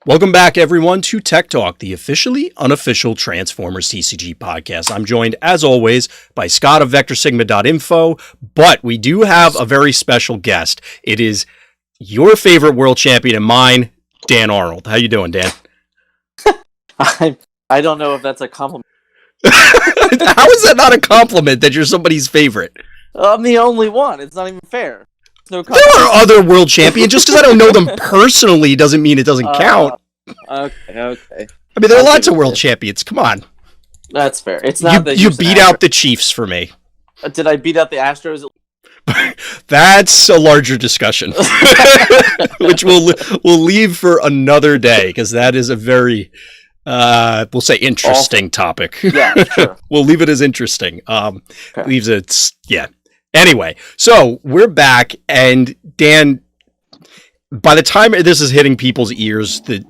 Welcome back, everyone, to Tech Talk, the officially unofficial Transformers TCG podcast. I'm joined, as always, by Scott of VectorSigma.info, but we do have a very special guest. It is your favorite world champion and mine, Dan Arnold. How you doing, Dan? I don't know if that's a compliment. How is that not a compliment that you're somebody's favorite? I'm the only one. It's not even fair. No there are other world champions. Just because I don't know them personally doesn't mean it doesn't count. Okay. I mean, there are lots of world champions. Come on. That's fair. It's not that you beat out the Chiefs for me. Did I beat out the Astros? That's a larger discussion, which we'll leave for another day because that is a very we'll say interesting topic. Yeah, sure. We'll leave it as interesting. Okay. Leaves it, yeah. Anyway, so we're back, and Dan, by the time this is hitting people's ears, the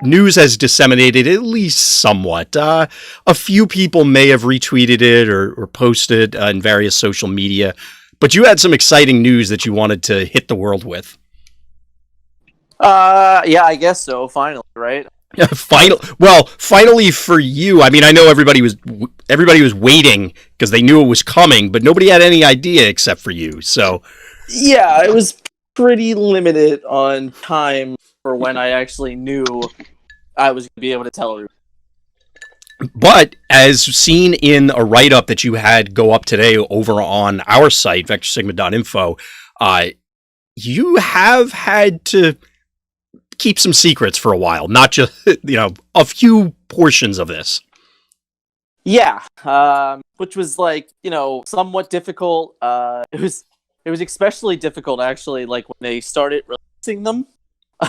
news has disseminated at least somewhat. A few people may have retweeted it or posted in various social media, but you had some exciting news that you wanted to hit the world with. Yeah, I guess so. Finally, right? Finally for you. I mean, I know everybody was waiting because they knew it was coming, but nobody had any idea except for you. So, yeah, it was pretty limited on time for when I actually knew I was going to be able to tell everyone. But as seen in a write-up that you had go up today over on our site, VectorSigma.info, you have had to keep some secrets for a while, not just, a few portions of this. Yeah, which was somewhat difficult. It was especially difficult actually, like when they started releasing them,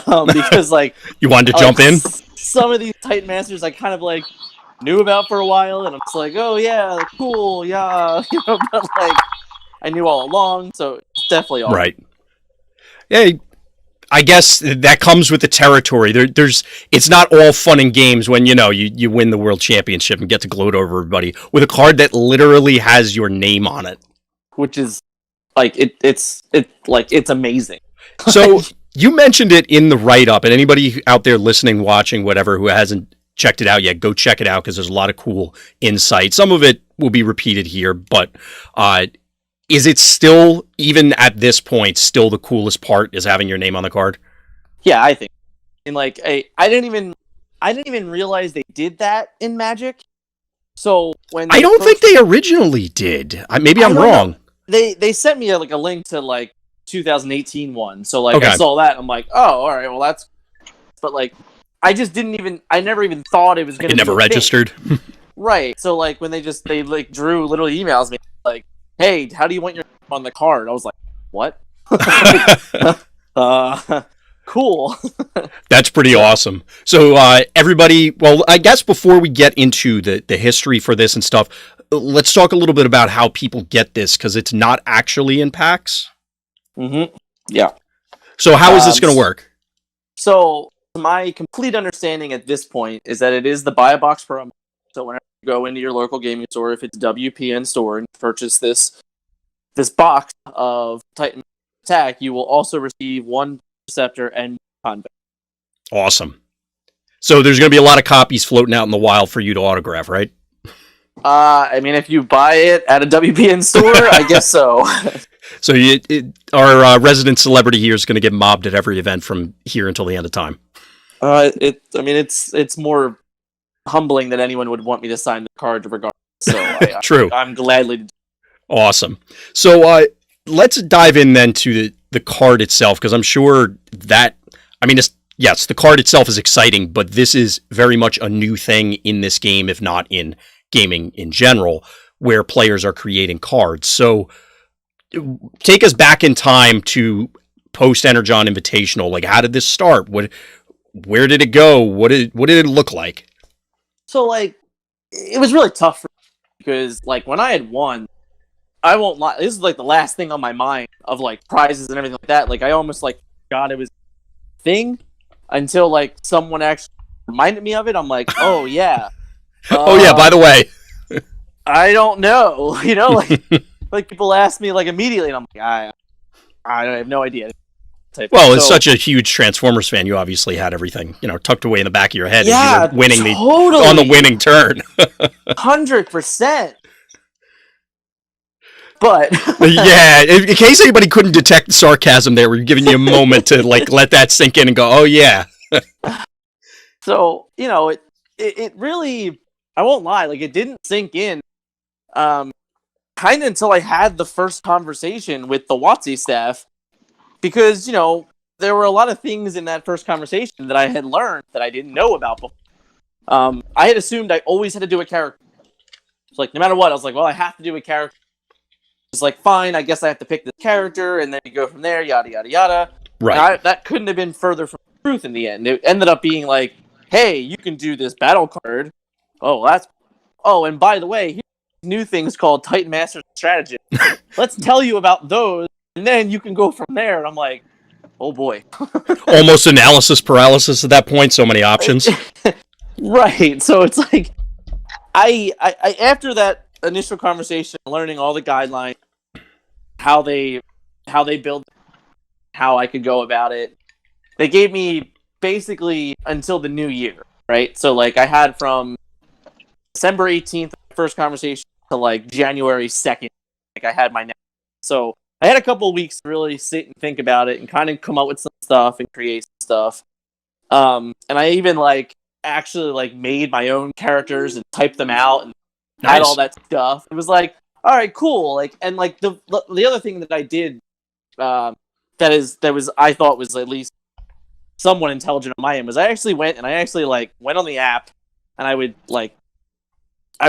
because you wanted to jump in. Some of these Titan Masters I kind of knew about for a while, and I'm just oh yeah, cool, yeah, but I knew all along, so it's definitely all right. Yeah. I guess that comes with the territory. It's not all fun and games when you win the world championship and get to gloat over everybody with a card that literally has your name on it, which is it's amazing. So you mentioned it in the write-up, and anybody out there listening, watching, whatever, who hasn't checked it out yet, go check it out because there's a lot of cool insight. Some of it will be repeated here, but is it still, even at this point, still the coolest part is having your name on the card? Yeah, I think. And I didn't even realize they did that in Magic. So when I don't think they originally did. Maybe I'm wrong. They sent me a link to 2018 one. So okay. I saw that. I'm like, oh, all right, well that's. But I just I never even thought it was gonna. It never registered. Right. So when they drew little emails me hey, how do you want your name on the card? I was like, what? Cool. That's pretty awesome. So everybody, well, I guess before we get into the history for this and stuff, let's talk a little bit about how people get this, because it's not actually in packs. Mm-hmm. Yeah. So how is this going to work? So my complete understanding at this point is that it is the buy a box promo. So whenever you go into your local gaming store, if it's WPN store, and purchase this box of Titan Attack, you will also receive one Perceptor and Convex. Awesome. So there's going to be a lot of copies floating out in the wild for you to autograph, right? I mean, if you buy it at a WPN store, I guess so. So our resident celebrity here is going to get mobbed at every event from here until the end of time. It's more humbling that anyone would want me to sign the card regardless. So True. I'm gladly. Awesome. So let's dive in then to the card itself, because I'm sure that, yes, the card itself is exciting, but this is very much a new thing in this game, if not in gaming in general, where players are creating cards. So take us back in time to post Energon Invitational. How did this start? Where did it go? What did it look like? So it was really tough for me because when I had won, I won't lie, this is the last thing on my mind of prizes and everything like that. I almost forgot it was a thing until someone actually reminded me of it. I'm like, oh yeah. Oh yeah, by the way. I don't know. People ask me immediately and I'm like, I have no idea. type. Well, thing. as So, such a huge Transformers fan, you obviously had everything, tucked away in the back of your head. yeah, And you were winning totally. on the winning turn. 100%. But yeah, in case anybody couldn't detect sarcasm there, we're giving you a moment to let that sink in and go, oh yeah. So, it really, I won't lie, like it didn't sink in kind of until I had the first conversation with the WotC staff, because, there were a lot of things in that first conversation that I had learned that I didn't know about before. I had assumed I always had to do a character. It's like, no matter what, I was like, well, I have to do a character. It's like, fine, I guess I have to pick this character, and then you go from there, yada, yada, yada. Right. That couldn't have been further from the truth in the end. It ended up being like, hey, you can do this battle card. Oh, and by the way, here's new things called Titan Master Perceptor. Let's tell you about those, and then you can go from there. And I'm like, oh boy. Almost analysis paralysis at that point, so many options. Right. So it's like, I after that initial conversation, learning all the guidelines, how they build, how I could go about it, they gave me basically until the new year, right? So like I had from December 18th first conversation to like January 2nd, like I had my next. So I had a couple of weeks to really sit and think about it and kind of come up with some stuff and create some stuff. And I even actually made my own characters and typed them out and had all that stuff. It was like, all right, cool. And the other thing that I did I thought was at least somewhat intelligent on my end was I actually went on the app, and I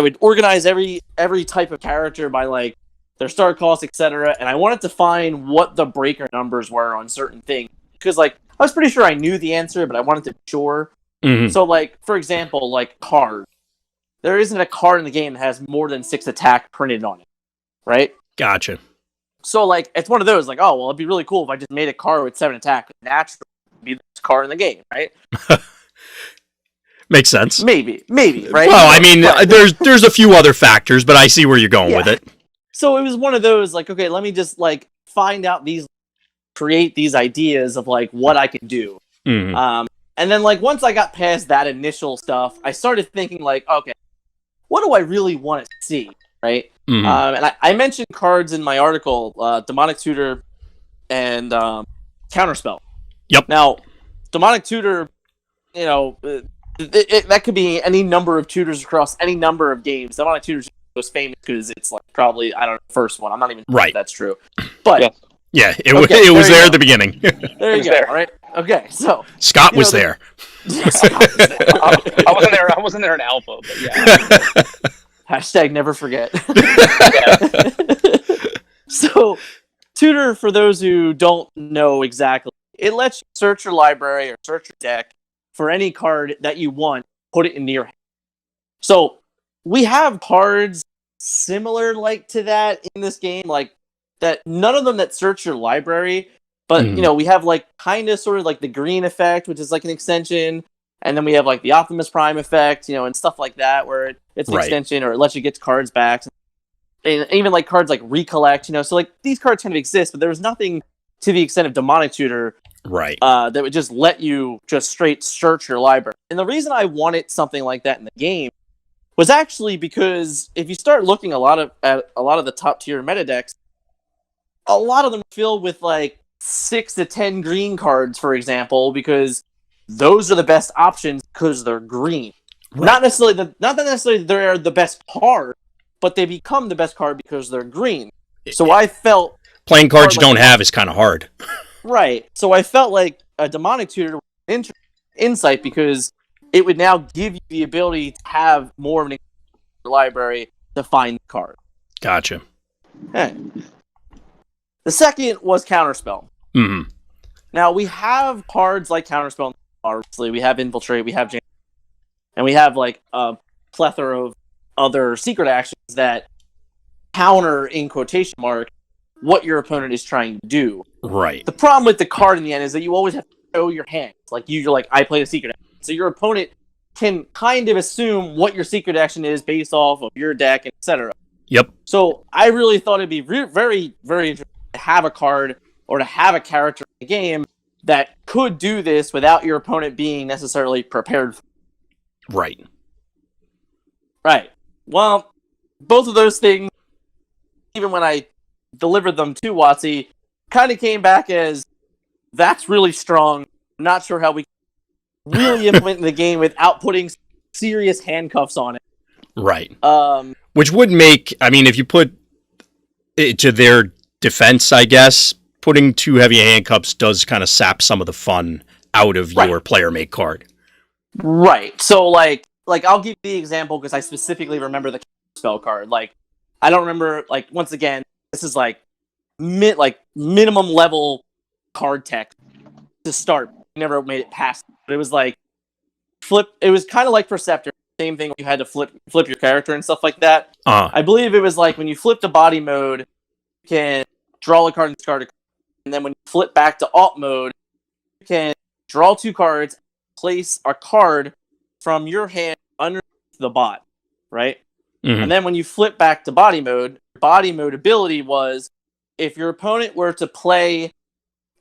would organize every type of character by their start cost, etc. And I wanted to find what the breaker numbers were on certain things, because I was pretty sure I knew the answer, but I wanted to be sure. Mm-hmm. So for example, card. There isn't a card in the game that has more than 6 attack printed on it, right? Gotcha. So it's one of those oh well, it'd be really cool if I just made a card with 7 attack. Naturally, it'd be the best card in the game, right? Makes sense. Maybe, right? Well, I mean, there's a few other factors, but I see where you're going with it. So it was one of those okay, let me just find out create these ideas of what I can do. Mm-hmm. And then once I got past that initial stuff, I started thinking okay, what do I really want to see, right? Mm-hmm. And I mentioned cards in my article, Demonic Tutor and Counterspell. Yep. Now, Demonic Tutor, that could be any number of tutors across any number of games. Demonic Tutor was famous because it's probably, I don't know, the first one. I'm not even sure if that's true. But yeah, it was there at the beginning. There you go. All right. Okay, so Scott was there. I wasn't there in alpha, but yeah. Hashtag never forget. So, Tutor, for those who don't know exactly, it lets you search your library or search your deck for any card that you want, put it into your hand. So, we have cards similar to that in this game, that none of them that search your library, but we have kind of sort of the green effect, which is an extension, and then we have the Optimus Prime effect, and stuff like that, where it's an extension or it lets you get cards back, and even cards Recollect, so these cards kind of exist, but there was nothing to the extent of Demonic Tutor, right? That would just let you just straight search your library. And the reason I wanted something like that in the game was actually because if you start looking at a lot of the top tier meta decks, a lot of them filled with 6 to 10 green cards, for example, because those are the best options because they're green. Right. Not that necessarily they're the best card, but they become the best card because they're green. So I felt playing cards you don't have is kind of hard. Right. So I felt like a Demonic Tutor was an insight because it would now give you the ability to have more of an library to find cards. Gotcha. Okay. The second was Counterspell. Mm-hmm. Now, we have cards like Counterspell, obviously. We have Infiltrate, we have Jam, and we have a plethora of other secret actions that counter, in quotation mark, what your opponent is trying to do. Right. The problem with the card in the end is that you always have to show your hand. You're I played a secret action. So your opponent can kind of assume what your secret action is based off of your deck, etc. Yep. So I really thought it'd be very, very interesting to have a card or to have a character in the game that could do this without your opponent being necessarily prepared. Right. Right. Well, both of those things, even when I delivered them to WotC, kind of came back as, that's really strong. I'm not sure how we can really implement the game without putting serious handcuffs on it. Right. Um, Which would make, I mean, if you put it to their defense, I guess, putting too heavy handcuffs does kind of sap some of the fun out of your player make card. Right. So, like I'll give you the example because I specifically remember the spell card. Like, I don't remember, like, once again, this is like minimum level card tech to start. Never made it past, but it was like it was kind of like Perceptor, same thing. You had to flip your character and stuff like that. I believe it was like when you flip to body mode, you can draw a card and discard a card, and then when you flip back to alt mode, you can draw 2 cards, place a card from your hand underneath the bot, right? Mm-hmm. And then when you flip back to body mode ability was, if your opponent were to play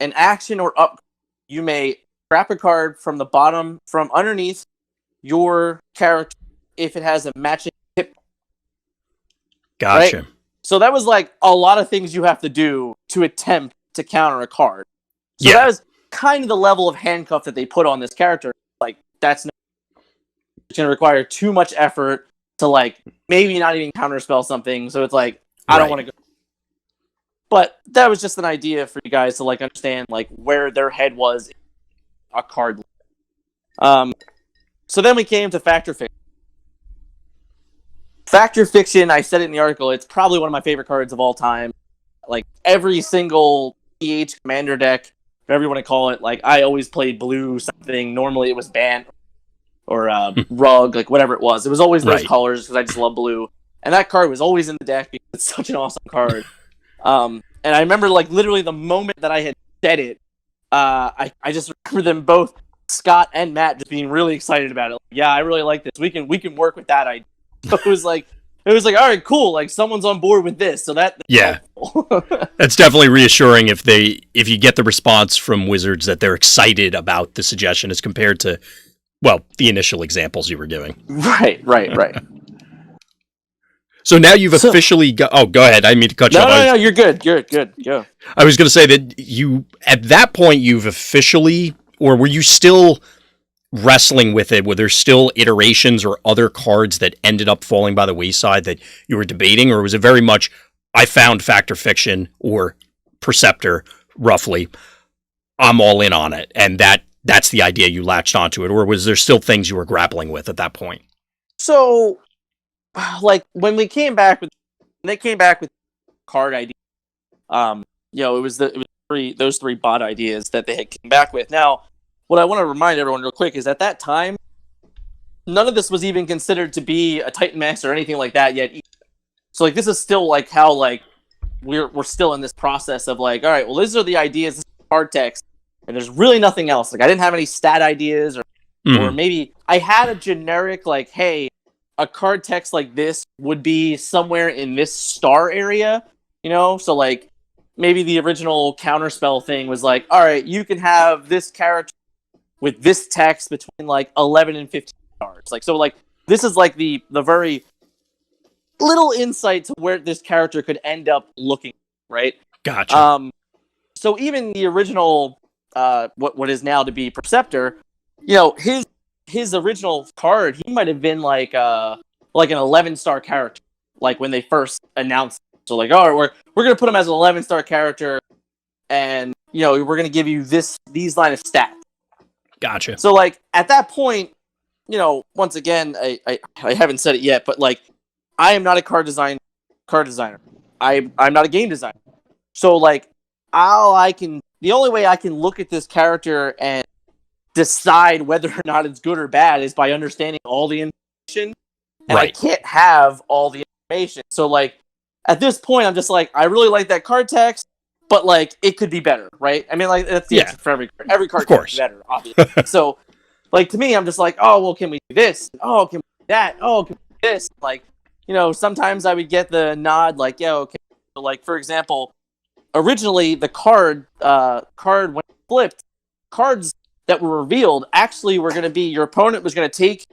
an action or up, you may grab a card from the bottom, from underneath your character if it has a matching hit. Gotcha. Right? So that was like a lot of things you have to do to attempt to counter a card. So that was kind of the level of handcuff that they put on this character. Like, that's going to require too much effort to, like, maybe not even counterspell something. So it's like, I don't want to go. But that was just an idea for you guys to, like, understand, like, where their head was in a card. So then we came to Factor Fiction. Factor Fiction, I said it in the article, it's probably one of my favorite cards of all time. Like, every single PH commander deck, whatever you want to call it, like, I always played blue something. Normally it was Bant or Rug, like, whatever it was. It was always those colors because I just love blue. And that card was always in the deck because it's such an awesome card. And I remember, like, literally the moment that I had said it, I just remember them both, Scott and Matt, just being really excited about it. Like, yeah, I really like this. We can work with that idea. So it was like, all right, cool. Like, someone's on board with this. So that's that's definitely reassuring if you get the response from Wizards that they're excited about the suggestion as compared to, well, the initial examples you were giving. Right. So now you've officially got... Oh, go ahead. I didn't mean to cut you off. No, you're good. You're good. Go. I was going to say that at that point, you've officially... Or were you still wrestling with it? Were there still iterations or other cards that ended up falling by the wayside that you were debating? Or was it very much, I found Factor Fiction or Perceptor, roughly, I'm all in on it, and that's the idea, you latched onto it? Or was there still things you were grappling with at that point? So, like, when they came back with card ideas, it was those 3 bot ideas that they had came back with. Now, what I want to remind everyone real quick is at that time, none of this was even considered to be a Titan Master or anything like that yet. So, like, this is still, like, how, like, we're still in this process of, like, all right, well, these are the ideas, this is card text, and there's really nothing else. Like, I didn't have any stat ideas, or maybe I had a generic, like, hey, a card text like this would be somewhere in this star area, So, like, maybe the original counterspell thing was like, all right, you can have this character with this text between, like, 11 and 15 stars. Like, so, like, this is, like, the very little insight to where this character could end up looking, right? Gotcha. So even the original, what is now to be Perceptor, his original card, he might have been like an 11-star character, like when they first announced it. So, like, all right, we're gonna put him as an 11-star character, and we're gonna give you these line of stats. Gotcha. So, like, at that point, once again, I haven't said it yet, but, like, I am not a card designer. I'm not a game designer. So, like, the only way I can look at this character and decide whether or not it's good or bad is by understanding all the information. And I can't have all the information. So, like, at this point, I'm just like, I really like that card text, but, like, it could be better, right? I mean, like, that's the answer for every card. Every card could be better, obviously. So, like, to me, I'm just like, oh, well, can we do this? Oh, can we do that? Oh, can we do this? Like, sometimes I would get the nod, like, yeah, okay. So, like, for example, originally the card when flipped, cards that were revealed actually were going to be your opponent was going to take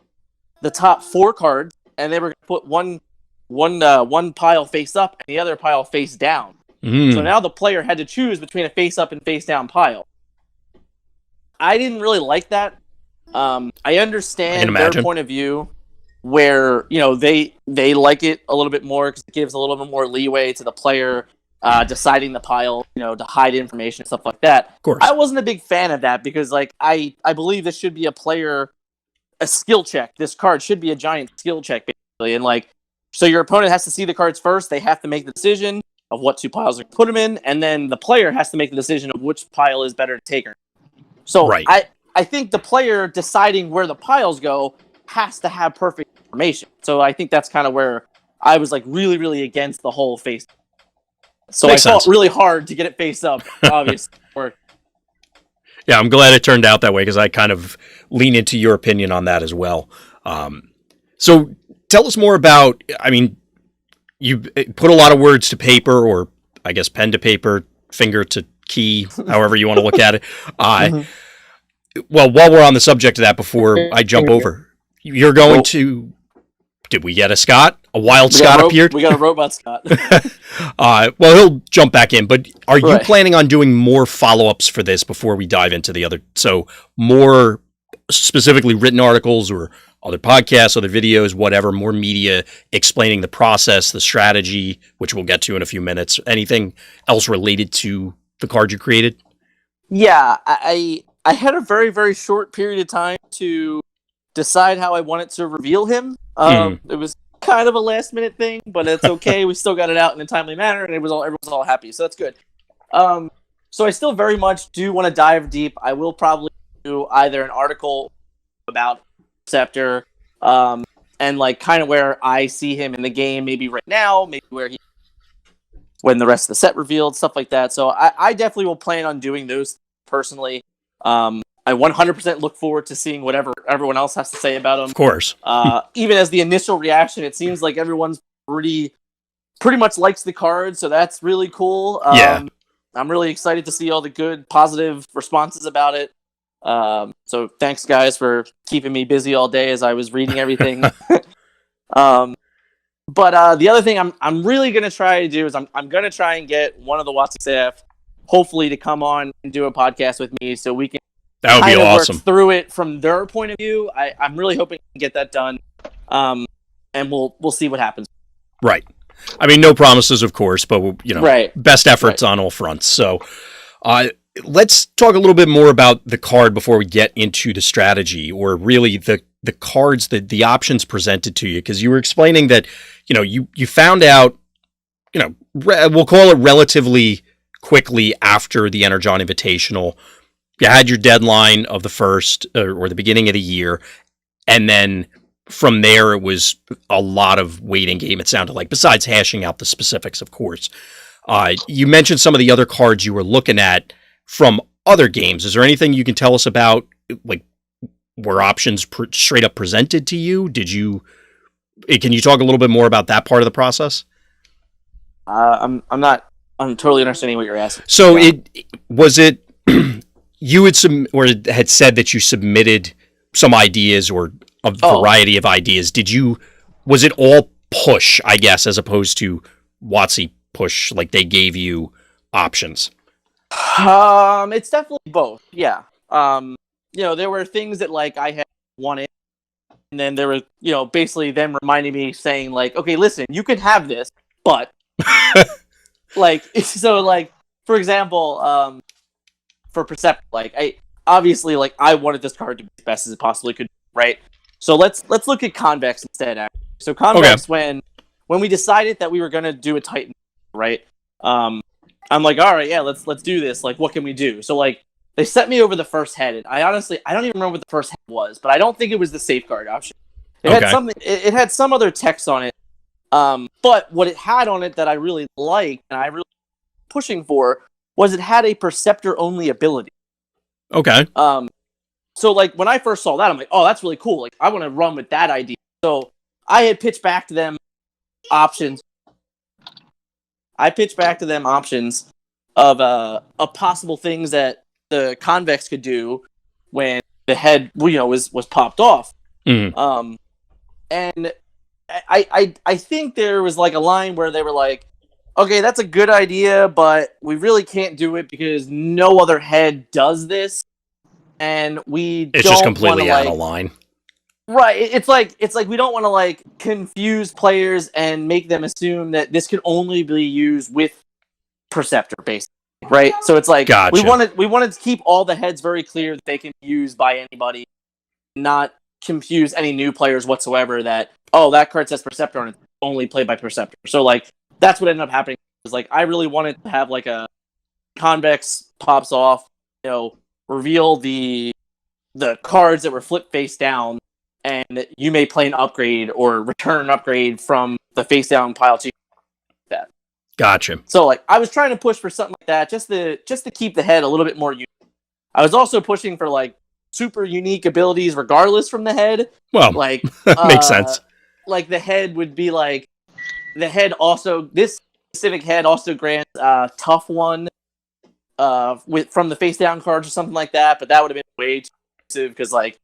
the top 4 cards, and they were going to put one pile face up and the other pile face down. So now the player had to choose between a face up and face down pile. I didn't really like that. I understand their point of view, where they like it a little bit more because it gives a little bit more leeway to the player deciding the pile, to hide information and stuff like that. Of course, I wasn't a big fan of that because, like, I believe this should be a skill check. This card should be a giant skill check, basically, and like, so your opponent has to see the cards first. They have to make the decision of what 2 piles to put them in, and then the player has to make the decision of which pile is better to take. So right. I think the player deciding where the piles go has to have perfect information. So I think that's kind of where I was like really, really against the whole face. So I fought really hard to get it face up, obviously. Yeah, I'm glad it turned out that way because I kind of lean into your opinion on that as well. So tell us more about, I mean, you put a lot of words to paper, or I guess pen to paper, finger to key, however you want to look at it. Well, while we're on the subject of that, before I jump over, you're going to... Did we get a Scott? A wild Scott appeared? We got a robot Scott. Well, he'll jump back in, but are you planning on doing more follow-ups for this before we dive into the other? So more specifically written articles or other podcasts, other videos, whatever, more media explaining the process, the strategy, which we'll get to in a few minutes. Anything else related to the card you created? Yeah, I had a very, very short period of time to decide how I wanted to reveal him. It was kind of a last minute thing, but it's okay. We still got it out in a timely manner, and everyone was all happy, so that's good. So I still very much do want to dive deep. I will probably do either an article about Perceptor, and like kind of where I see him in the game, maybe right now, maybe when the rest of the set revealed, stuff like that. So I definitely will plan on doing those personally. I 100% look forward to seeing whatever everyone else has to say about him. Of course. Even as the initial reaction, it seems like everyone's pretty much likes the card, so that's really cool. Yeah. I'm really excited to see all the good, positive responses about it. So thanks, guys, for keeping me busy all day as I was reading everything. But the other thing I'm really going to try to do is I'm going to try and get one of the WotC staff, hopefully, to come on and do a podcast with me so we can that would be awesome. Work through it from their point of view. I'm really hoping to get that done, and we'll see what happens. Right. I mean, no promises, of course, but best efforts on all fronts. So, let's talk a little bit more about the card before we get into the strategy, or really the cards, the options presented to you, because you were explaining that you found out, we'll call it relatively quickly after the Energon Invitational. You had your deadline of the first or the beginning of the year, and then from there it was a lot of waiting game, it sounded like, besides hashing out the specifics, of course. You mentioned some of the other cards you were looking at from other games. Is there anything you can tell us about, like, were options straight up presented to you? Can you talk a little bit more about that part of the process? I'm totally understanding what you're asking. So you had said that you submitted some ideas or a variety of ideas. Was it all push, I guess, as opposed to WotC push, like they gave you options? It's definitely both. Yeah. There were things that like I had wanted, and then there were, basically them reminding me, saying like, okay, listen, you can have this, but like, so like, for example, for Perceptor, like I wanted this card to be as best as it possibly could, right? So let's look at Convex instead. Actually. So Convex, when we decided that we were gonna do a Titan, right? I'm like, all right, yeah, let's do this. Like, what can we do? So like, they sent me over the first head, and I don't even remember what the first head was, but I don't think it was the safeguard option. It had something. It had some other text on it. But what it had on it that I really liked and I really pushing for was it had a Perceptor only ability. Okay. So like when I first saw that, I'm like, oh, that's really cool. Like I want to run with that idea. So I had pitched back to them options. of possible things that the Convex could do when the head, was popped off. Mhm. And I think there was like a line where they were like, okay, that's a good idea, but we really can't do it because no other head does this, and we It's don't just want to completely out like. of line. Right, it's like we don't want to like confuse players and make them assume that this can only be used with Perceptor, basically. Right, so it's like Gotcha. we wanted to keep all the heads very clear that they can be used by anybody, not confuse any new players whatsoever. That that card says Perceptor and it's only played by Perceptor. So like that's what ended up happening. It was like I really wanted to have like a Convex pops off, reveal the cards that were flipped face down, and you may play an upgrade or return an upgrade from the face down pile to that. Gotcha. So like I was trying to push for something like that, just to keep the head a little bit more unique. I was also pushing for like super unique abilities regardless from the head. Well, Like makes sense. Like the head would be like this specific head also grants tough one from the face down cards or something like that, but that would have been way too expensive because like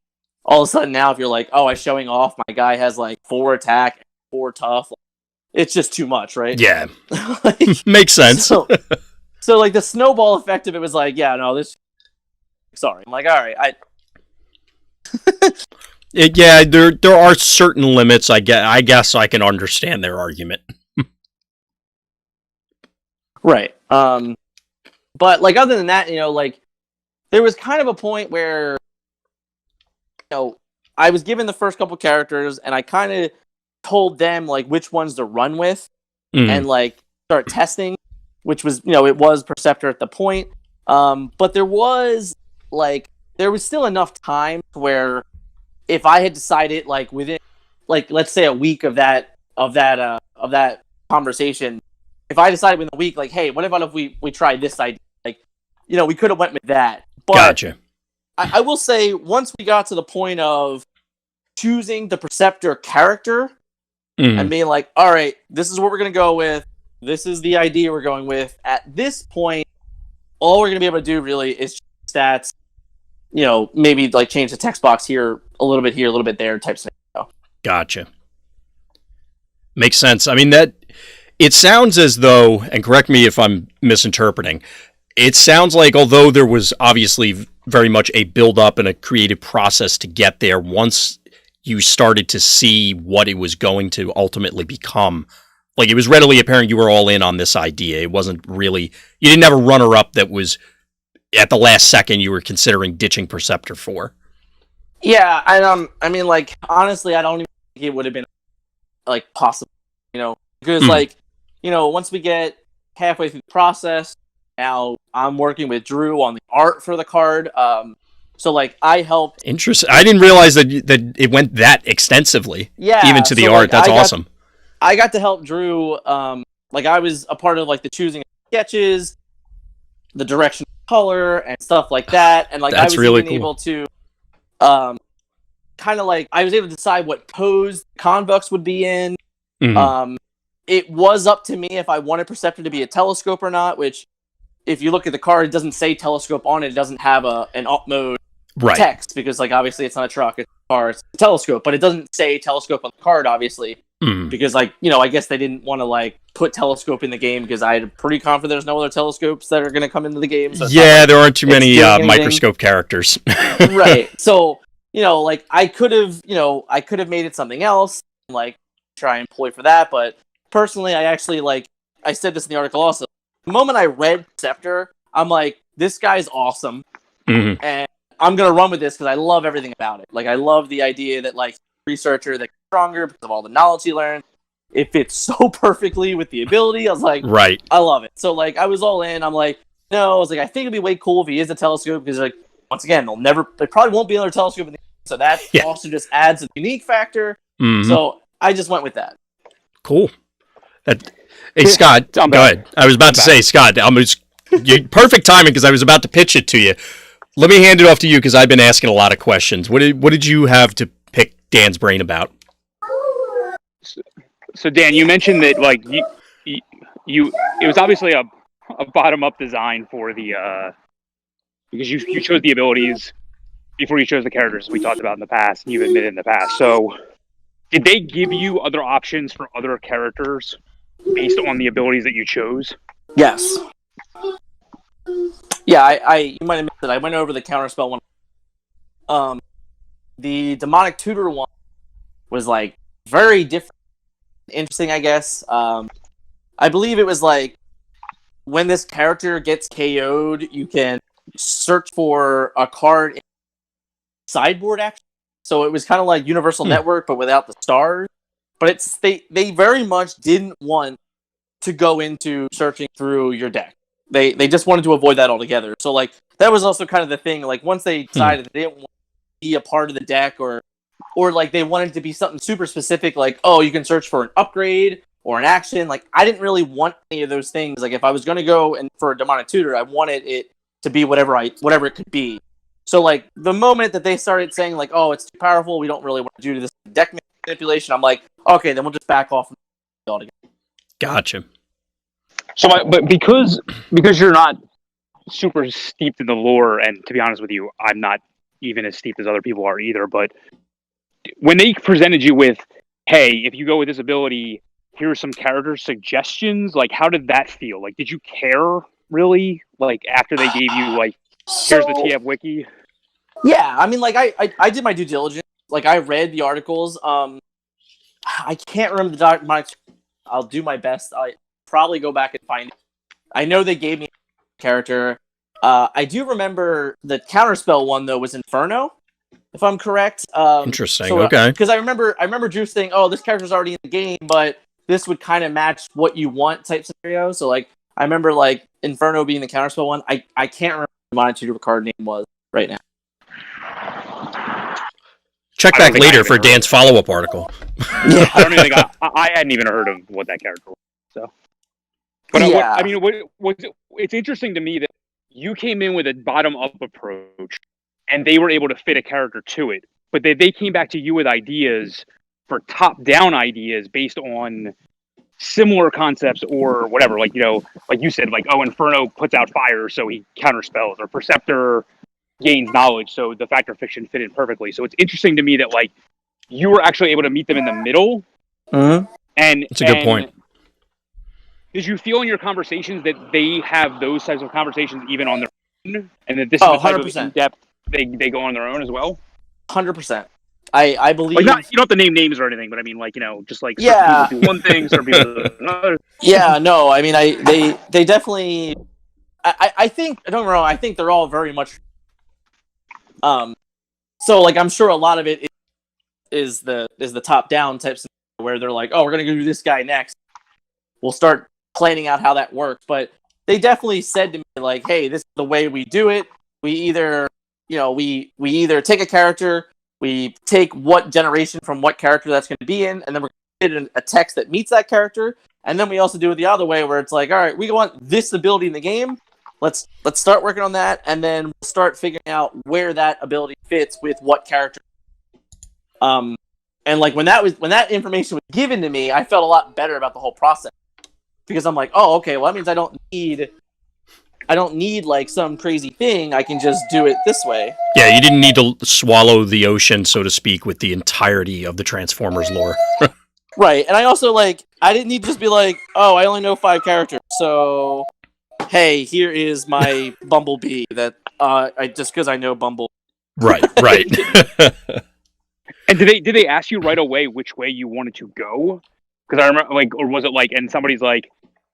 all of a sudden now if you're like, I'm showing off my guy has like 4 attack and 4 tough, it's just too much, right? Yeah. Like, Makes sense. so like the snowball effect of it was like, yeah, no, this sorry. I'm like, all right, Yeah, there are certain limits. I guess I can understand their argument. right. But like other than that, like there was kind of a point where I was given the first couple characters and I kind of told them like which ones to run with and like start testing, which was it was Perceptor at the point. But there was still enough time where if I had decided like within like let's say a week of that conversation, if I decided within a week like, hey, what about if we try this idea? Like, we could have went with that. But Gotcha. I will say once we got to the point of choosing the Perceptor character and being like, all right, this is what we're gonna go with. This is the idea we're going with. At this point, all we're gonna be able to do really is stats. Maybe like change the text box here, a little bit there, type scenario. Gotcha. Makes sense. I mean, that it sounds as though, and correct me if I'm misinterpreting, it sounds like although there was obviously very much a build-up and a creative process to get there, once you started to see what it was going to ultimately become, like it was readily apparent you were all in on this idea. It wasn't really, you didn't have a runner-up that was at the last second you were considering ditching Perceptor for. Yeah, and I mean, like honestly, I don't even think it would have been like possible, because like, once we get halfway through the process, now I'm working with Drew on the art for the card. So like I helped. Interesting. I didn't realize that it went that extensively. Yeah, even to the so, art. Like, That's awesome. I got to help Drew. Like I was a part of like the choosing of sketches, the direction of color, and stuff like that. And like That's I was really even cool. able to, kind of like I was able to decide what pose Convex would be in. It was up to me if I wanted Perceptor to be a telescope or not. Which, if you look at the card, it doesn't say telescope on it. It doesn't have an alt mode text because, like, obviously it's not a truck, it's a car, it's a telescope, but it doesn't say telescope on the card, obviously, because, like, I guess they didn't want to like put telescope in the game because I'm pretty confident there's no other telescopes that are going to come into the game. So yeah, there aren't too many microscope characters, right? So like I could have made it something else, like try and employ for that, but personally, I actually I said this in the article also. The moment I read Scepter, I'm like, this guy's awesome, and I'm gonna run with this because I love everything about it. Like, I love the idea that like researcher that gets stronger because of all the knowledge he learned. It fits so perfectly with the ability. I was like, right, I love it. So like, I was all in. I'm like, no, I was like, I think it'd be way cool if he is a telescope because like, once again, they probably won't be another telescope in the game, so that also just adds a unique factor. So I just went with that. Cool. Hey, Scott, go ahead. I was about to say, Scott, perfect timing because I was about to pitch it to you. Let me hand it off to you because I've been asking a lot of questions. What did you have to pick Dan's brain about? So Dan, you mentioned that like you it was obviously a bottom up design for the because you chose the abilities before you chose the characters we talked about in the past, and you've admitted in the past. So, did they give you other options for other characters based on the abilities that you chose? Yes. Yeah, you might have missed it. I went over the counterspell one. The demonic tutor one was like very different, interesting, I guess. I believe it was like when this character gets KO'd, you can search for a card in sideboard action. So it was kind of like Universal Network, but without the stars. But they very much didn't want to go into searching through your deck. They just wanted to avoid that altogether. So like that was also kind of the thing. Like once they decided that they didn't want to be a part of the deck, or like they wanted to be something super specific, like oh you can search for an upgrade or an action. Like I didn't really want any of those things. Like if I was going to go and for a demonic tutor, I wanted it to be whatever it could be. So like the moment that they started saying like oh it's too powerful, we don't really want to do this deck manipulation, I'm like okay, then we'll just back off altogether. Gotcha. So, but because you're not super steeped in the lore, and to be honest with you, I'm not even as steeped as other people are either. But when they presented you with, hey, if you go with this ability, here are some character suggestions. Like, how did that feel? Like, did you care really? Like after they gave you like, here's the TF wiki. Yeah, I mean, like I did my due diligence. Like I read the articles. I can't remember the doc. I'll do my best. I probably go back and find it. I know they gave me a character. I do remember the counterspell one though was Inferno, if I'm correct. Interesting. So, okay. Because I remember Drew saying, "Oh, this character's already in the game, but this would kind of match what you want" type scenario. So like I remember like Inferno being the counterspell one. I can't remember what my tutor card name was right now. Check back later for Dan's follow-up article. Yeah, I don't even think I hadn't even heard of what that character was. So, but yeah. It's interesting to me that you came in with a bottom-up approach, and they were able to fit a character to it. But they came back to you with ideas for top-down ideas based on similar concepts or whatever. Like like you said, like Inferno puts out fire, so he counterspells, or Perceptor gains knowledge, so the fact or fiction fit in perfectly. So it's interesting to me that like you were actually able to meet them in the middle. Mm-hmm. And that's a good point. Did you feel in your conversations that they have those types of conversations even on their own, and that this is the type 100%. of in-depth they go on their own as well? 100%. I believe. Like you don't have to name names or anything, but I mean like just like yeah. certain people do one thing, certain people do another. Yeah, no, I mean they definitely. I think don't get me wrong. I think they're all very much. So like I'm sure a lot of it is the top down type scenario where they're like, oh, we're gonna go do this guy next. We'll start planning out how that works. But they definitely said to me like, hey, this is the way we do it. We either we either take a character, we take what generation from what character that's going to be in, and then we're going to get a text that meets that character, and then we also do it the other way where it's like, all right, we want this ability in the game. Let's start working on that, and then we'll start figuring out where that ability fits with what character. And like when that information was given to me, I felt a lot better about the whole process because I'm like, oh, okay, well that means I don't need like some crazy thing. I can just do it this way. Yeah, you didn't need to swallow the ocean, so to speak, with the entirety of the Transformers lore. Right, and I also I didn't need to just be like, oh, I only know 5 characters, so. Hey, here is my Bumblebee that I just because I know Bumble. Right. And did they ask you right away which way you wanted to go? Because I remember or was it and somebody's like,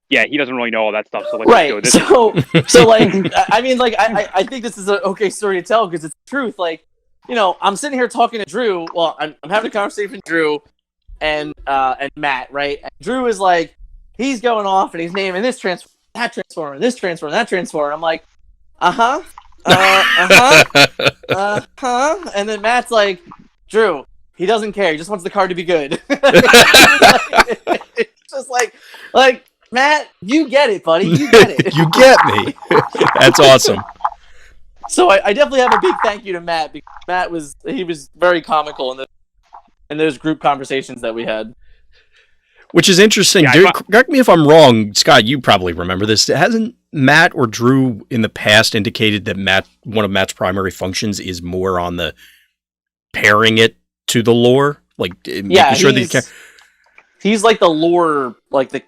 yeah, he doesn't really know all that stuff, so let's just go this way. So I mean I think this is an okay story to tell because it's the truth. I'm sitting here talking to Drew. Well, I'm having a conversation with Drew and Matt, right? And Drew is like, he's going off and he's naming this transformer. That transformer, this transformer, that transformer. I'm like, and then Matt's like, Drew, he doesn't care. He just wants the card to be good. It's just like Matt, you get it, buddy. You get it. You get me. That's awesome. So I definitely have a big thank you to Matt because Matt was very comical in those group conversations that we had. Which is interesting. Correct me if I'm wrong, Scott. You probably remember this. Hasn't Matt or Drew in the past indicated that one of Matt's primary functions is more on the pairing it to the lore, like making sure he's like the lore, like the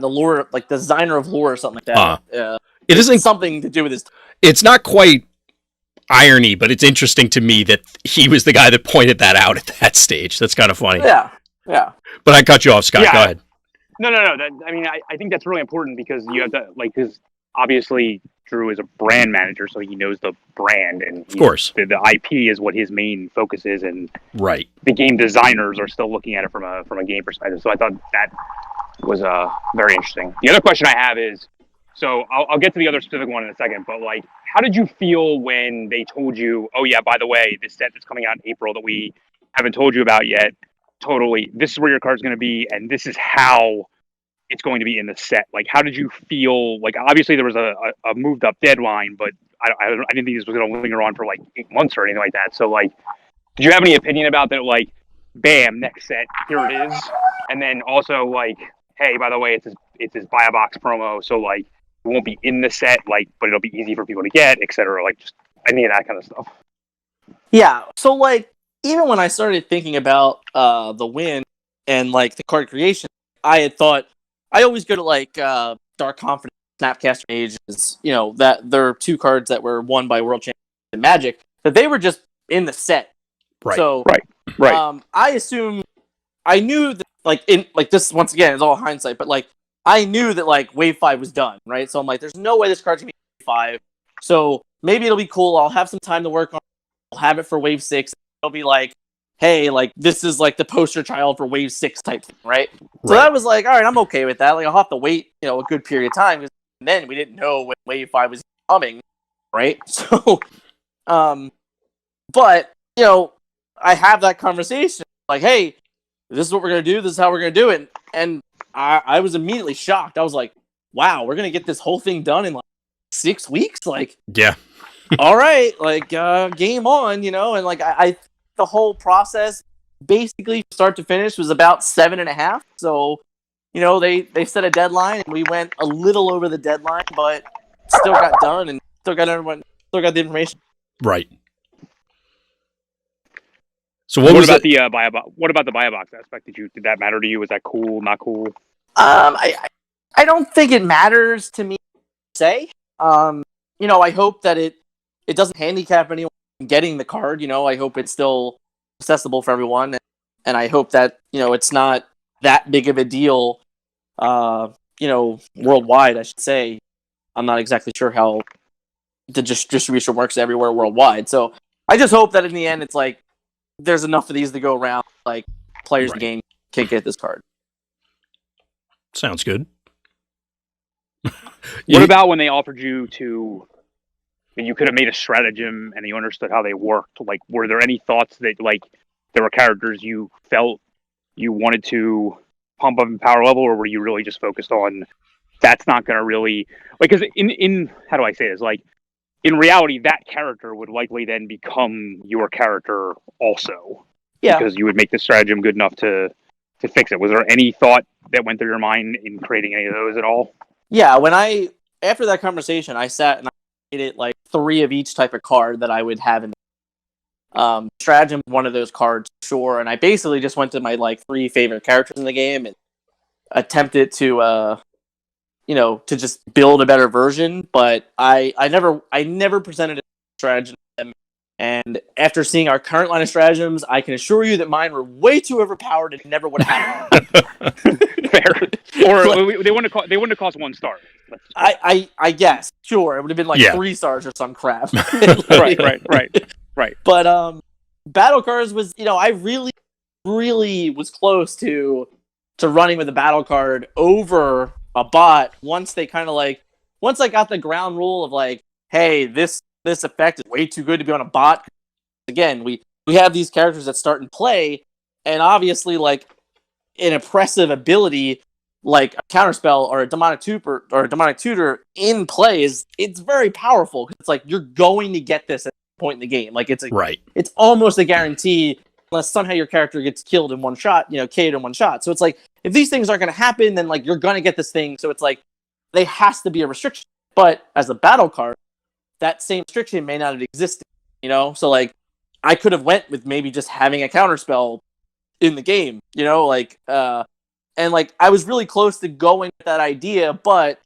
lore, like the designer of lore or something like that. It isn't something to do with his. It's not quite irony, but it's interesting to me that he was the guy that pointed that out at that stage. That's kind of funny. Yeah. But I cut you off, Scott. Yeah. Go ahead. No. I think that's really important because you have to, like, because obviously Drew is a brand manager, so he knows the brand, and of course, the IP is what his main focus is, and right. The game designers are still looking at it from a game perspective. So I thought that was very interesting. The other question I have is, so I'll get to the other specific one in a second, but like, how did you feel when they told you, oh yeah, by the way, this set that's coming out in April that we haven't told you about yet, totally, this is where your card's going to be, and this is how it's going to be in the set. Like, how did you feel? Like, obviously there was a moved up deadline, but I didn't think this was going to linger on for like 8 months or anything like that. So like, did you have any opinion about that? Like, bam, next set, here it is. And then also like, hey, by the way, it's his buy a box promo. So like, it won't be in the set, like, but it'll be easy for people to get, etc. Like, just any of that kind of stuff. Yeah. So like, even when I started thinking about the win and like the card creation, I had thought I always go to like Dark Confidence, Snapcaster Ages, you know, that there are 2 cards that were won by World Champions in Magic, that they were just in the set. Right. So right. I assume I knew that like this once again is all hindsight, but like I knew that like Wave 5 was done, right? So I'm like, there's no way this card's gonna be Wave 5. So maybe it'll be cool. I'll have some time to work on it. I'll have it for Wave 6. It'll be like, hey, like this is like the poster child for Wave 6 type thing, right? So that was like, all right, I'm okay with that. Like I'll have to wait, you know, a good period of time, because then we didn't know when Wave 5 was coming, right? So but you know, I have that conversation like, hey, this is what we're gonna do, this is how we're gonna do it. And I was immediately shocked. I was like, wow, we're gonna get this whole thing done in like 6 weeks? Like, yeah. All right, like game on, you know. And like I the whole process basically start to finish was about 7.5. So, you know, they set a deadline and we went a little over the deadline, but still got done and still got the information. Right. So what about the buy a box aspect? Did that matter to you? Was that cool? Not cool? I don't think it matters to me to say. You know, I hope that it doesn't handicap anyone getting the card. You know, I hope it's still accessible for everyone, and I hope that, you know, it's not that big of a deal. You know, worldwide, I should say. I'm not exactly sure how the distribution works everywhere worldwide. So I just hope that in the end, it's like there's enough of these to go around. Like players in the game can get this card. Sounds good. What about when they offered you to? You could have made a stratagem and you understood how they worked. Like, were there any thoughts that like there were characters you felt you wanted to pump up in power level, or were you really just focused on that's not going to really like? Because in how do I say this? Like, in reality, that character would likely then become your character also. Yeah. Because you would make the stratagem good enough to fix it. Was there any thought that went through your mind in creating any of those at all? Yeah, after that conversation, I sat and I made it like 3 of each type of card that I would have in. Stratagem, one of those cards, sure. And I basically just went to my like 3 favorite characters in the game and attempted to, you know, to just build a better version. But I never presented a stratagem to them. And after seeing our current line of stratagems, I can assure you that mine were way too overpowered and never would have happened. Fair. Or they wouldn't have cost 1 star. I guess, sure, it would have been like 3 stars or some crap. Right. But battle cards was, you know, I really was close to running with a battle card over a bot once I got the ground rule of like, hey, this effect is way too good to be on a bot. Again, we have these characters that start in play, and obviously like an oppressive ability like a counterspell or a demonic tutor in play it's very powerful. It's like you're going to get this at a point in the game. Like it's almost a guarantee unless somehow your character gets killed in one shot, you know, KO'd in one shot. So it's like if these things aren't going to happen, then like you're going to get this thing. So it's like there has to be a restriction. But as a battle card, that same restriction may not have existed, you know? So, like, I could have went with maybe just having a counterspell in the game, you know? Like, and, like, I was really close to going with that idea, but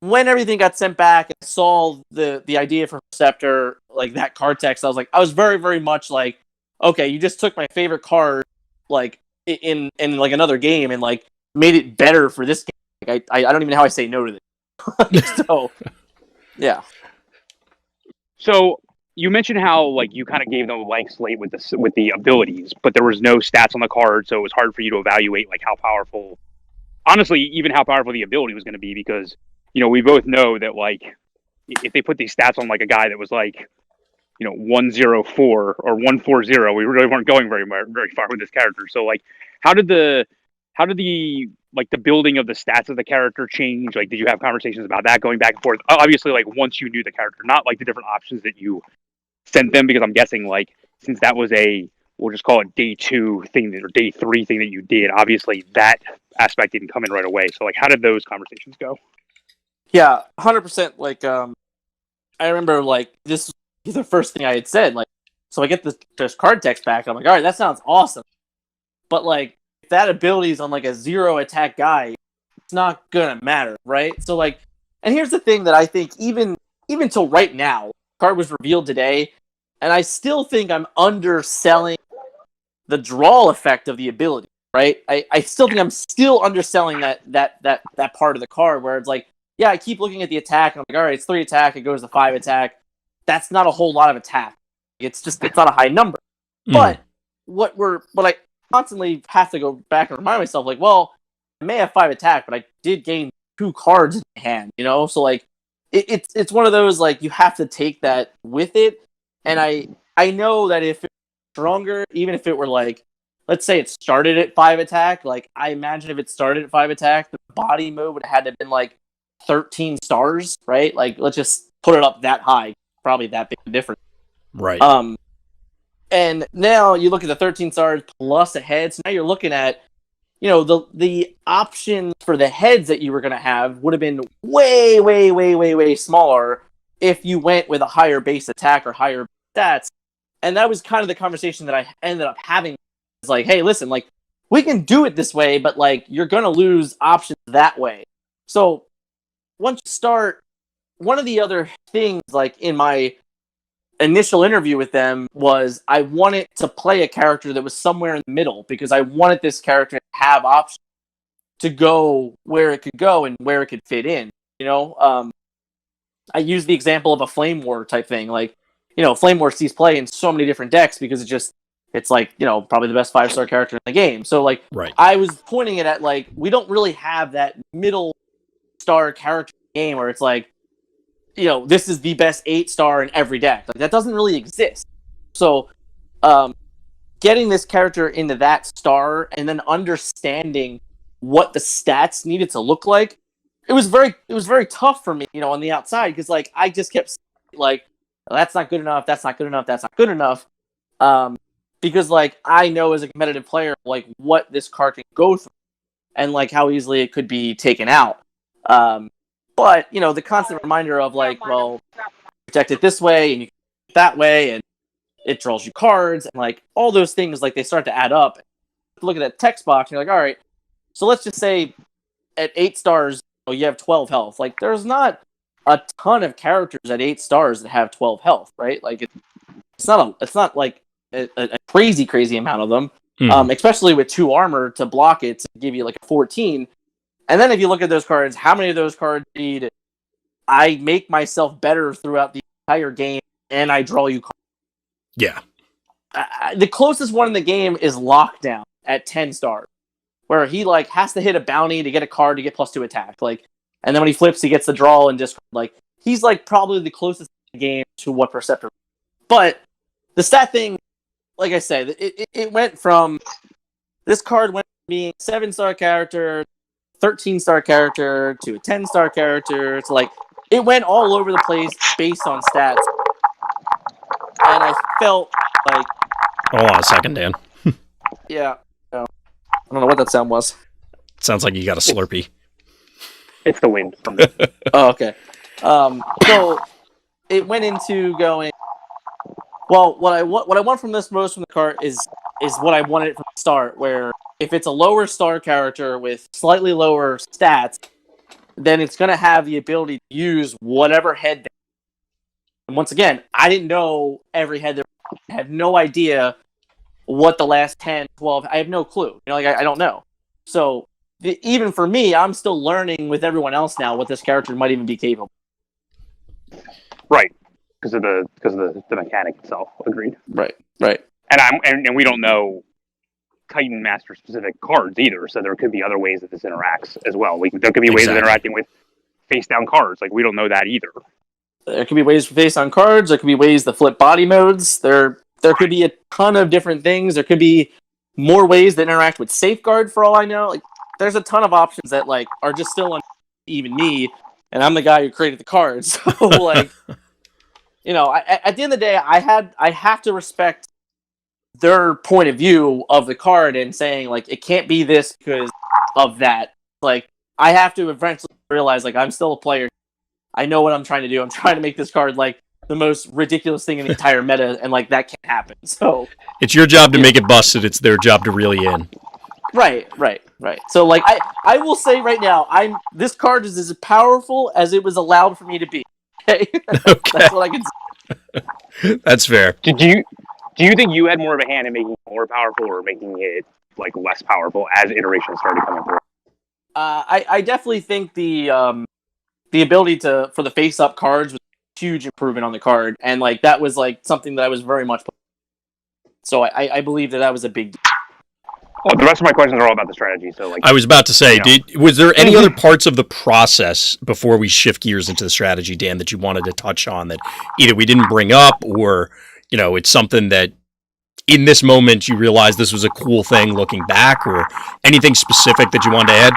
when everything got sent back and I saw the idea for Perceptor, like, that card text, I was very, very much like, okay, you just took my favorite card, like, in like, another game and, like, made it better for this game. Like, I don't even know how I say no to this. So, yeah. So you mentioned how like you kind of gave them a blank slate with the abilities, but there was no stats on the card, so it was hard for you to evaluate like how powerful, honestly, even how powerful the ability was going to be, because we both know that like if they put these stats on like a guy that was like 104 or 140, we really weren't going very far with this character. So like, how did the like the building of the stats of the character change? Like, did you have conversations about that going back and forth? Obviously, like once you knew the character, not like the different options that you sent them, because I'm guessing like since that was we'll just call it day 2 thing or day 3 thing that you did, obviously that aspect didn't come in right away. So like, how did those conversations go? Yeah, 100%. Like, I remember like this was the first thing I had said. Like, so I get this card text back. I'm like, all right, that sounds awesome. But like, if that ability is on like a 0 attack guy, it's not gonna matter, right? So like, and here's the thing that I think even till right now, the card was revealed today, and I still think I'm underselling the draw effect of the ability, right? I still think I'm still underselling that part of the card where it's like, yeah, I keep looking at the attack, and I'm like, all right, it's 3 attack, it goes to 5 attack. That's not a whole lot of attack. It's not a high number. But what I constantly have to go back and remind myself, like, well, I may have 5 attack, but I did gain 2 cards in my hand, So like, it's one of those, like, you have to take that with it. And I know that if it's stronger, even if it were like, let's say it started at 5 attack, like, I imagine if it started at 5 attack, the body move would have had to have been like 13 stars, right? Like, let's just put it up that high, probably that big difference. Right. And now you look at the 13 stars plus a head, so now you're looking at, the options for the heads that you were going to have would have been way, way, way, way, way smaller if you went with a higher base attack or higher stats. And that was kind of the conversation that I ended up having. It's like, hey, listen, like, we can do it this way, but like, you're going to lose options that way. So once you start, one of the other things, like, in my initial interview with them was I wanted to play a character that was somewhere in the middle, because I wanted this character to have options to go where it could go and where it could fit in. I use the example of a Flame War type thing. Like, Flame War sees play in so many different decks because it's like, probably the best 5-star character in the game. So like, right. I was pointing it at, like, we don't really have that middle star character in the game where it's like, this is the best 8-star in every deck. Like, that doesn't really exist. So, getting this character into that star and then understanding what the stats needed to look like, it was very tough for me, on the outside, because like, I just kept like, that's not good enough, that's not good enough, that's not good enough. Because like, I know as a competitive player, like, what this card can go through and like how easily it could be taken out. But, the constant reminder of like, well, protect it this way and you can that way, and it draws you cards, and like all those things, like, they start to add up. Look at that text box and you're like, all right, so let's just say at 8 stars, you have 12 health. Like, there's not a ton of characters at 8 stars that have 12 health, right? Like, it's not like a crazy amount of them, especially with 2 armor to block it to give you like a 14. And then if you look at those cards, how many of those cards need I make myself better throughout the entire game and I draw you cards? Yeah. The closest one in the game is Lockdown at 10 stars, where he like has to hit a bounty to get a card to get +2 attack. Like, and then when he flips, he gets the draw and discard. Like, he's like probably the closest in the game to what Perceptor. But the stat thing, like I said, it went from, this card went from being 7-star character, 13-star character, to a 10-star character, to like, it went all over the place based on stats. And I felt like... Hold on a second, Dan. Yeah. I don't know what that sound was. Sounds like you got a Slurpee. It's the wind. For me. Oh, okay. So it went into going. Well, what I want from this most from the cart is what I wanted from the start. Where if it's a lower star character with slightly lower stats, then it's going to have the ability to use whatever head. And once again, I didn't know every head. I had no idea what the last 10, 12. I have no clue. You know, like I don't know. So even for me, I'm still learning with everyone else now what this character might even be capable. Right, because of the mechanic itself. Agreed. Right. And we don't know Titan Master specific cards either, so there could be other ways that this interacts as well. There could be ways of interacting with face down cards. Like we don't know that either. There could be ways to face on cards. There could be ways to flip body modes. There could be a ton of different things. There could be more ways to interact with Safeguard for all I know. Like there's a ton of options that like are just still on even me, and I'm the guy who created the cards. So like, you know, at the end of the day, I have to respect their point of view of the card and saying like it can't be this because of that. Like I have to eventually realize like I'm still a player. I know what I'm trying to do. I'm trying to make this card like the most ridiculous thing in the entire meta, and like that can't happen. So it's your job to make it busted. It's their job to reel you in. Right. So like I will say right now, this card is as powerful as it was allowed for me to be. Okay, that's what I can say. That's fair. Do you think you had more of a hand in making it more powerful or making it like less powerful as iterations started coming through? I definitely think the ability for the face up cards was a huge improvement on the card, and like that was like something that I was very much. So I believe that was a big deal. Well, the rest of my questions are all about the strategy. So, like, I was about to say, was there any other parts of the process before we shift gears into the strategy, Dan, that you wanted to touch on that either we didn't bring up, or it's something that in this moment you realized this was a cool thing looking back, or anything specific that you wanted to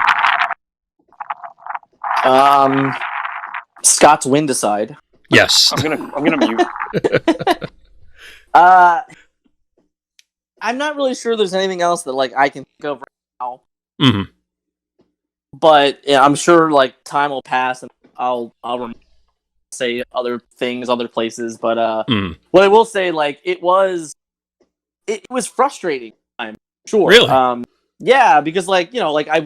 add? Scott's wind aside. Yes. I'm gonna mute. I'm not really sure there's anything else that like I can think of right now. Mm-hmm. But yeah, I'm sure like time will pass and I'll say other things, other places. But what I will say, like it was frustrating. I'm sure. Really? Yeah, because like like I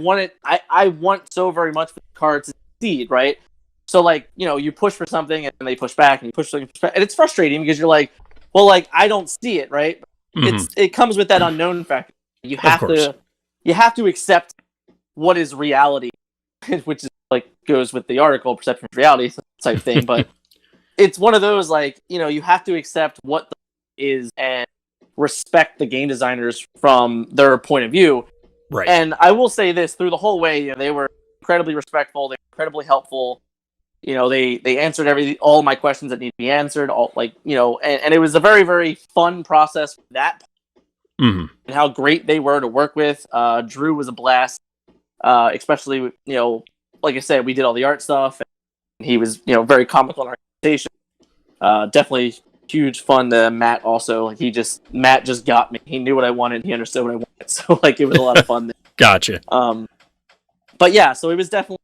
want so very much for the card to succeed, right? So like you push for something and they push back and you push something, and it's frustrating because you're like, well, like I don't see it, right? It comes with that unknown factor. You have to accept what is reality, which is like goes with the article perception of reality type thing. But it's one of those like you have to accept what is and respect the game designers from their point of view. Right. And I will say this through the whole way, they were incredibly respectful. They were incredibly helpful. They answered all my questions that need to be answered. And it was a very, very fun process for that. Mm-hmm. And how great they were to work with. Drew was a blast, especially like I said, we did all the art stuff. And he was very comical in our presentation. Definitely huge fun to Matt. Also, Matt just got me. He knew what I wanted. He understood what I wanted. So like it was a lot of fun. Gotcha. But yeah, so it was definitely.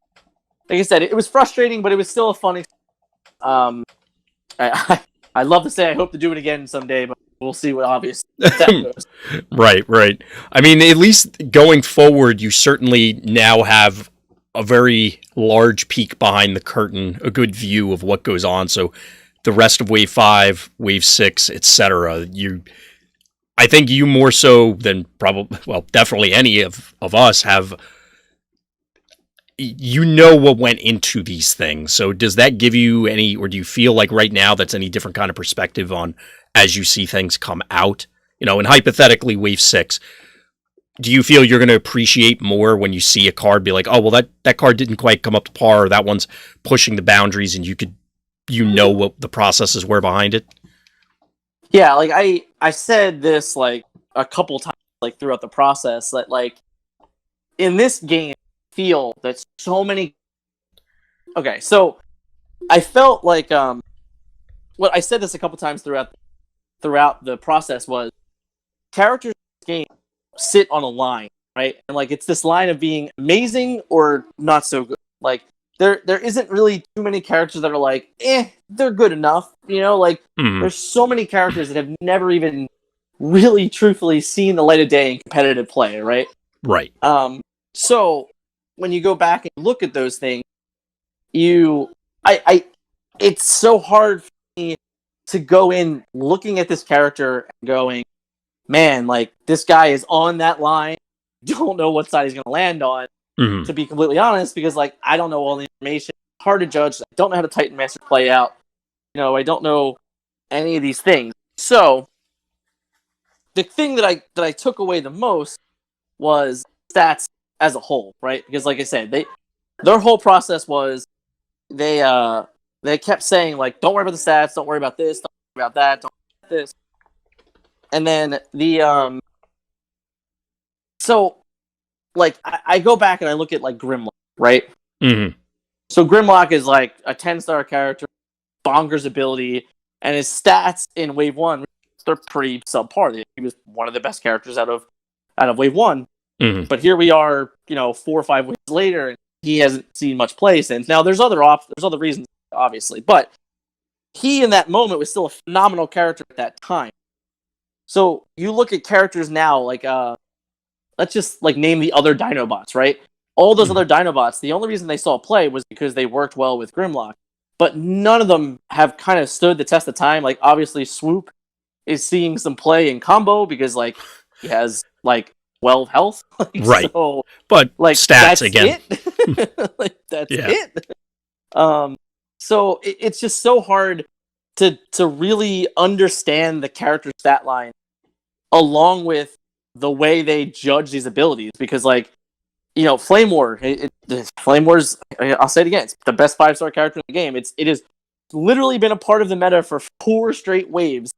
Like I said, it was frustrating, but it was still a fun experience. I'd love to say I hope to do it again someday, but we'll see what obviously that goes. Right. I mean, at least going forward, you certainly now have a very large peek behind the curtain, a good view of what goes on. So the rest of Wave 5, Wave 6, etc., I think you more so than definitely any of us have... what went into these things. So does that give you any, or do you feel like right now that's any different kind of perspective on as you see things come out? And hypothetically, Wave 6, do you feel you're going to appreciate more when you see a card, be like, oh, well, that card didn't quite come up to par, or that one's pushing the boundaries, and what the processes were behind it? Yeah, like I said this like a couple times like throughout the process that like in this game, feel that so many. Okay, so I felt like what I said this a couple times throughout the process was characters in this game sit on a line, right? And like it's this line of being amazing or not so good. Like there isn't really too many characters that are like, they're good enough. Like there's so many characters that have never even really truthfully seen the light of day in competitive play, right? Right. So when you go back and look at those things, it's so hard for me to go in looking at this character and going, man, like this guy is on that line. Don't know what side he's going to land on. Mm-hmm. To be completely honest, because like I don't know all the information. It's hard to judge. I don't know how to Titan Master play out. I don't know any of these things. So the thing that I took away the most was stats as a whole, right? Because like I said, their whole process was they kept saying like, don't worry about the stats, don't worry about this, don't worry about that, don't worry about this. And then so like I go back and I look at like Grimlock, right? Mm-hmm. So Grimlock is like a 10-star character, bonkers ability, and his stats in Wave 1, they're pretty subpar. He was one of the best characters out of Wave 1. Mm-hmm. But here we are, 4 or 5 waves later, and he hasn't seen much play since. Now there's other reasons, obviously, but he in that moment was still a phenomenal character at that time. So you look at characters now, like let's just like name the other Dinobots, right? All those other Dinobots, the only reason they saw play was because they worked well with Grimlock. But none of them have kind of stood the test of time. Like obviously Swoop is seeing some play in combo because like he has like 12 health. Like, right. So, but like stats that's again. It. Like that's it. So it's just so hard to really understand the character stat line along with the way they judge these abilities, because like Flame War, Flame War's, I'll say it again, it's the best 5-star character in the game. It has literally been a part of the meta for 4 straight waves.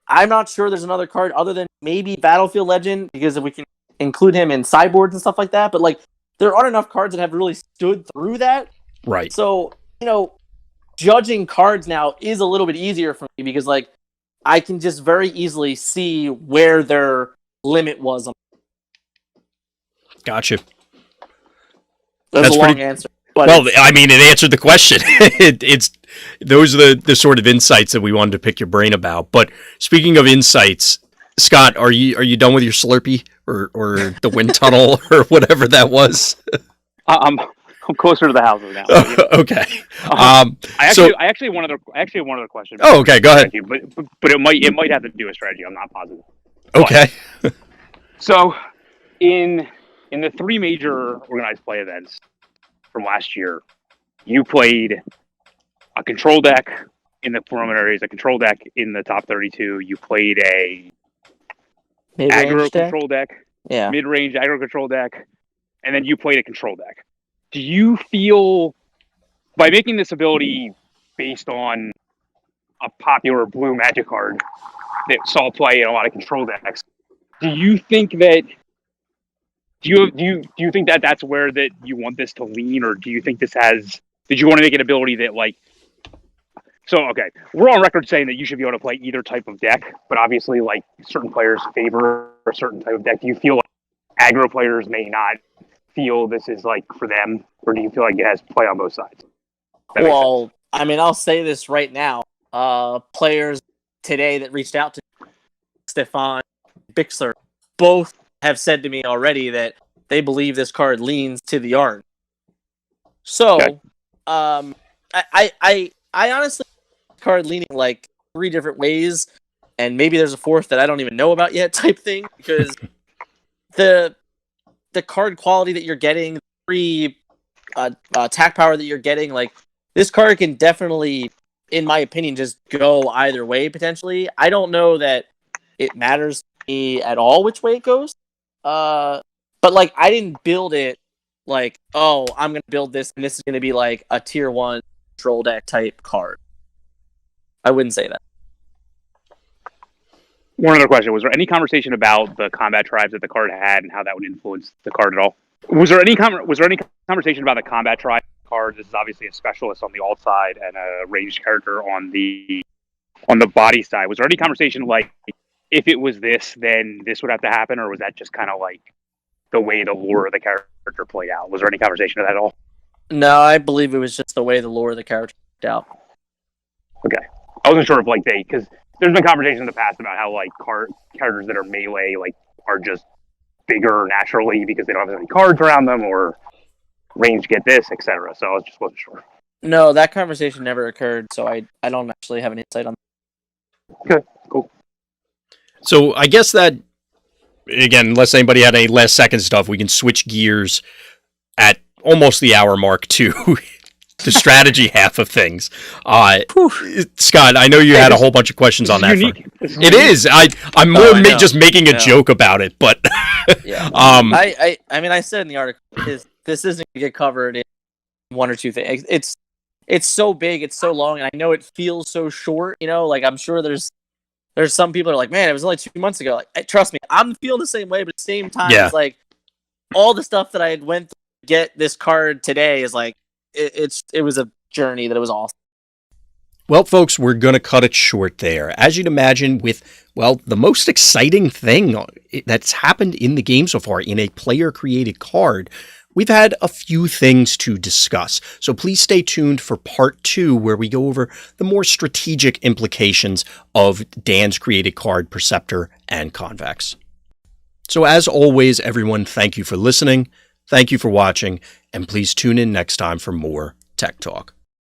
I'm not sure there's another card other than maybe Battlefield Legend, because if we can include him in sideboards and stuff like that, but like there aren't enough cards that have really stood through that. Right. So, judging cards now is a little bit easier for me because like I can just very easily see where their limit was. Gotcha. That's a long answer. But well, I mean, it answered the question. It's those are the sort of insights that we wanted to pick your brain about. But speaking of insights, Scott, are you done with your Slurpee or the wind tunnel or whatever that was? I'm closer to the houses now. Okay. I actually have one other question. Oh, okay. Go ahead. But it might have to do with strategy. I'm not positive. Okay. So, in the 3 major organized play events from last year, you played a control deck in the preliminaries, a control deck in the top 32. You played a aggro control deck, mid-range aggro control deck, and then you played a control deck. Do you feel, by making this ability based on a popular blue Magic card that saw play in a lot of control decks, do you think that that's where that you want this to lean, or do you think did you want to make an ability that like, so okay, we're on record saying that you should be able to play either type of deck, but obviously like certain players favor a certain type of deck. Do you feel like aggro players may not feel this is like for them, or do you feel like it has play on both sides? Well, I mean, I'll say this right now. Players today that reached out to Stefan Bixler both have said to me already that they believe this card leans to the art. So, okay. I honestly card leaning like 3 different ways, and maybe there's a 4th that I don't even know about yet type thing, because the card quality that you're getting, the free attack power that you're getting, like this card can definitely, in my opinion, just go either way potentially. I don't know that it matters to me at all which way it goes. But like I didn't build it like, oh, I'm gonna build this and this is gonna be like a tier 1 control deck type card. I wouldn't say that. One other question: was there any conversation about the combat tribes that the card had and how that would influence the card at all? Was there any conversation about the combat tribe card? This is obviously a specialist on the alt side and a ranged character on the body side. Was there any conversation like, if it was this, then this would have to happen, or was that just kind of like the way the lore of the character played out? Was there any conversation of that at all? No, I believe it was just the way the lore of the character worked out. Okay. I wasn't sure if like because there's been conversations in the past about how like characters that are melee like are just bigger naturally because they don't have as many cards around them or range get this, etc. So I just wasn't sure. No, that conversation never occurred, so I don't actually have an insight on that. Okay, cool. So I guess that, again, unless anybody had any last second stuff, we can switch gears at almost the hour mark to the strategy half of things. Scott, I know you had a whole bunch of questions on that. Unique. It is. I'm more just making a joke about it, but yeah. I mean, I said in the article, this isn't going to get covered in one or two things. It's so big, it's so long, and I know it feels so short. You know, like I'm sure there's some people that are like, man, it was only 2 months ago. Like, trust me, I'm feeling the same way, but at the same time, it's like all the stuff that I had went through to get this card today is like it was a journey that was awesome. Well, folks, we're going to cut it short there. As you'd imagine, with, well, the most exciting thing that's happened in the game so far in a player-created card, we've had a few things to discuss. So please stay tuned for part 2, where we go over the more strategic implications of Dan's created card, Perceptor and Convex. So as always, everyone, thank you for listening, thank you for watching, and please tune in next time for more Tech Talk.